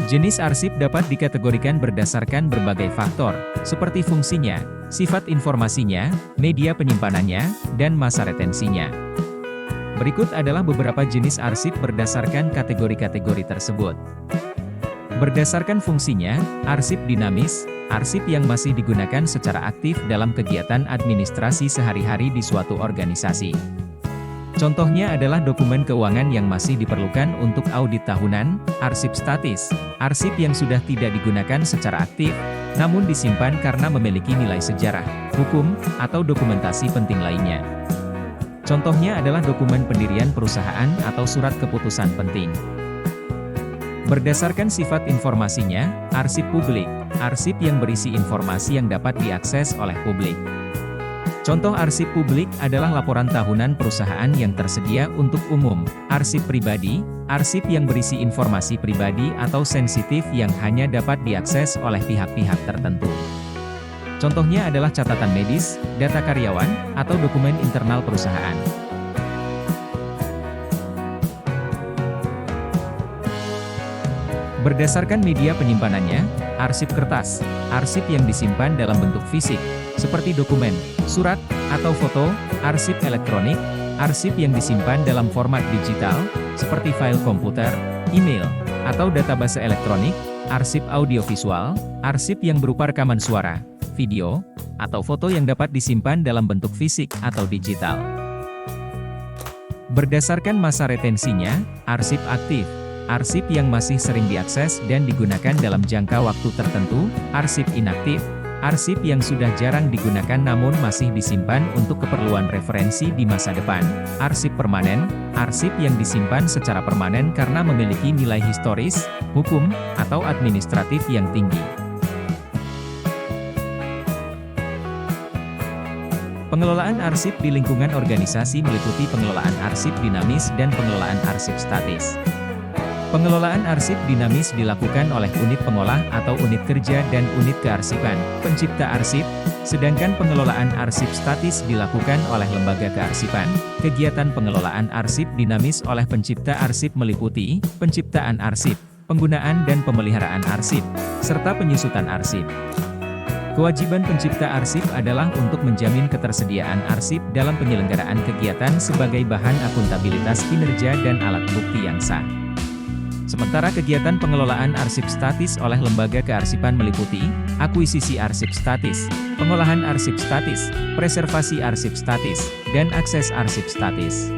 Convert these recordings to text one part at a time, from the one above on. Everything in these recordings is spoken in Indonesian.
Jenis arsip dapat dikategorikan berdasarkan berbagai faktor, seperti fungsinya, sifat informasinya, media penyimpanannya, dan masa retensinya. Berikut adalah beberapa jenis arsip berdasarkan kategori-kategori tersebut. Berdasarkan fungsinya, arsip dinamis, arsip yang masih digunakan secara aktif dalam kegiatan administrasi sehari-hari di suatu organisasi. Contohnya adalah dokumen keuangan yang masih diperlukan untuk audit tahunan, arsip statis, arsip yang sudah tidak digunakan secara aktif, namun disimpan karena memiliki nilai sejarah, hukum, atau dokumentasi penting lainnya. Contohnya adalah dokumen pendirian perusahaan atau surat keputusan penting. Berdasarkan sifat informasinya, arsip publik, arsip yang berisi informasi yang dapat diakses oleh publik. Contoh arsip publik adalah laporan tahunan perusahaan yang tersedia untuk umum, arsip pribadi, arsip yang berisi informasi pribadi atau sensitif yang hanya dapat diakses oleh pihak-pihak tertentu. Contohnya adalah catatan medis, data karyawan, atau dokumen internal perusahaan. Berdasarkan media penyimpanannya, arsip kertas, arsip yang disimpan dalam bentuk fisik, seperti dokumen, surat, atau foto, arsip elektronik, arsip yang disimpan dalam format digital, seperti file komputer, email, atau database elektronik, arsip audiovisual, arsip yang berupa rekaman suara, video, atau foto yang dapat disimpan dalam bentuk fisik atau digital. Berdasarkan masa retensinya, arsip aktif, arsip yang masih sering diakses dan digunakan dalam jangka waktu tertentu, arsip inaktif, arsip yang sudah jarang digunakan namun masih disimpan untuk keperluan referensi di masa depan, arsip permanen, arsip yang disimpan secara permanen karena memiliki nilai historis, hukum, atau administratif yang tinggi. Pengelolaan arsip di lingkungan organisasi meliputi pengelolaan arsip dinamis dan pengelolaan arsip statis. Pengelolaan arsip dinamis dilakukan oleh unit pengolah atau unit kerja dan unit kearsipan, pencipta arsip, sedangkan pengelolaan arsip statis dilakukan oleh lembaga kearsipan. Kegiatan pengelolaan arsip dinamis oleh pencipta arsip meliputi penciptaan arsip, penggunaan dan pemeliharaan arsip, serta penyusutan arsip. Kewajiban pencipta arsip adalah untuk menjamin ketersediaan arsip dalam penyelenggaraan kegiatan sebagai bahan akuntabilitas kinerja dan alat bukti yang sah. Sementara kegiatan pengelolaan arsip statis oleh lembaga kearsipan meliputi akuisisi arsip statis, pengolahan arsip statis, preservasi arsip statis, dan akses arsip statis.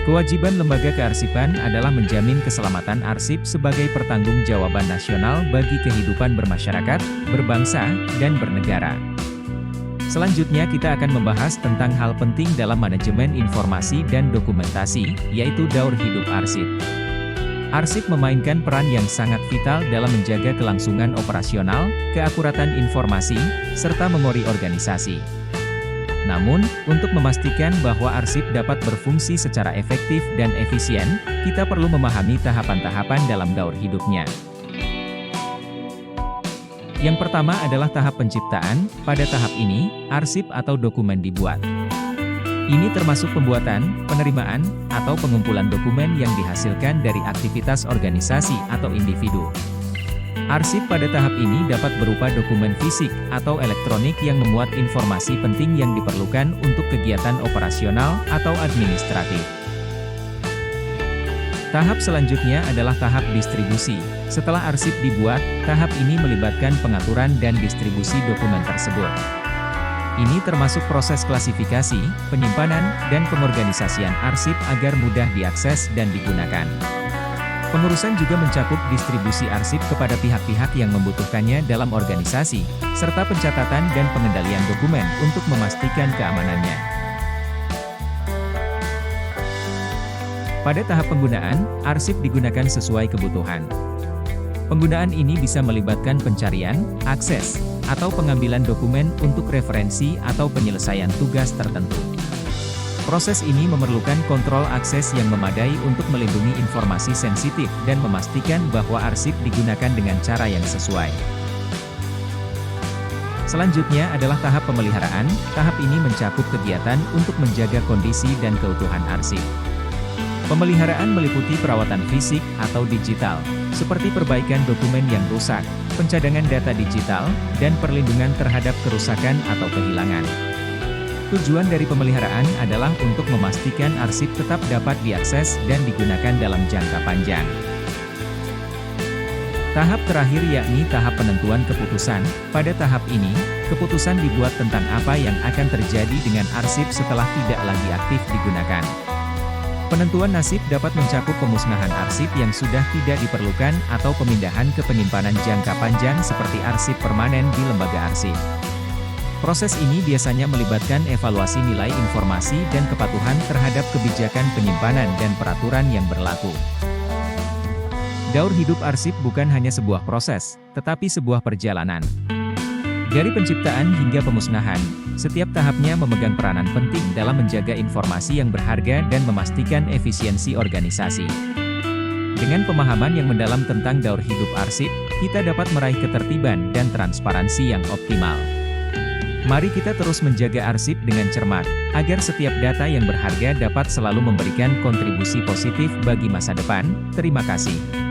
Kewajiban lembaga kearsipan adalah menjamin keselamatan arsip sebagai pertanggungjawaban nasional bagi kehidupan bermasyarakat, berbangsa, dan bernegara. Selanjutnya kita akan membahas tentang hal penting dalam manajemen informasi dan dokumentasi, yaitu daur hidup arsip. Arsip memainkan peran yang sangat vital dalam menjaga kelangsungan operasional, keakuratan informasi, serta memori organisasi. Namun, untuk memastikan bahwa arsip dapat berfungsi secara efektif dan efisien, kita perlu memahami tahapan-tahapan dalam daur hidupnya. Yang pertama adalah tahap penciptaan. Pada tahap ini, arsip atau dokumen dibuat. Ini termasuk pembuatan, penerimaan, atau pengumpulan dokumen yang dihasilkan dari aktivitas organisasi atau individu. Arsip pada tahap ini dapat berupa dokumen fisik atau elektronik yang memuat informasi penting yang diperlukan untuk kegiatan operasional atau administratif. Tahap selanjutnya adalah tahap distribusi. Setelah arsip dibuat, tahap ini melibatkan pengaturan dan distribusi dokumen tersebut. Ini termasuk proses klasifikasi, penyimpanan, dan pengorganisasian arsip agar mudah diakses dan digunakan. Pengurusan juga mencakup distribusi arsip kepada pihak-pihak yang membutuhkannya dalam organisasi, serta pencatatan dan pengendalian dokumen untuk memastikan keamanannya. Pada tahap penggunaan, arsip digunakan sesuai kebutuhan. Penggunaan ini bisa melibatkan pencarian, akses, atau pengambilan dokumen untuk referensi atau penyelesaian tugas tertentu. Proses ini memerlukan kontrol akses yang memadai untuk melindungi informasi sensitif dan memastikan bahwa arsip digunakan dengan cara yang sesuai. Selanjutnya adalah tahap pemeliharaan. Tahap ini mencakup kegiatan untuk menjaga kondisi dan keutuhan arsip. Pemeliharaan meliputi perawatan fisik atau digital, seperti perbaikan dokumen yang rusak, pencadangan data digital, dan perlindungan terhadap kerusakan atau kehilangan. Tujuan dari pemeliharaan adalah untuk memastikan arsip tetap dapat diakses dan digunakan dalam jangka panjang. Tahap terakhir yakni tahap penentuan keputusan. Pada tahap ini, keputusan dibuat tentang apa yang akan terjadi dengan arsip setelah tidak lagi aktif digunakan. Penentuan nasib dapat mencakup pemusnahan arsip yang sudah tidak diperlukan atau pemindahan ke penyimpanan jangka panjang seperti arsip permanen di lembaga arsip. Proses ini biasanya melibatkan evaluasi nilai informasi dan kepatuhan terhadap kebijakan penyimpanan dan peraturan yang berlaku. Daur hidup arsip bukan hanya sebuah proses, tetapi sebuah perjalanan. Dari penciptaan hingga pemusnahan, setiap tahapnya memegang peranan penting dalam menjaga informasi yang berharga dan memastikan efisiensi organisasi. Dengan pemahaman yang mendalam tentang daur hidup arsip, kita dapat meraih ketertiban dan transparansi yang optimal. Mari kita terus menjaga arsip dengan cermat, agar setiap data yang berharga dapat selalu memberikan kontribusi positif bagi masa depan. Terima kasih.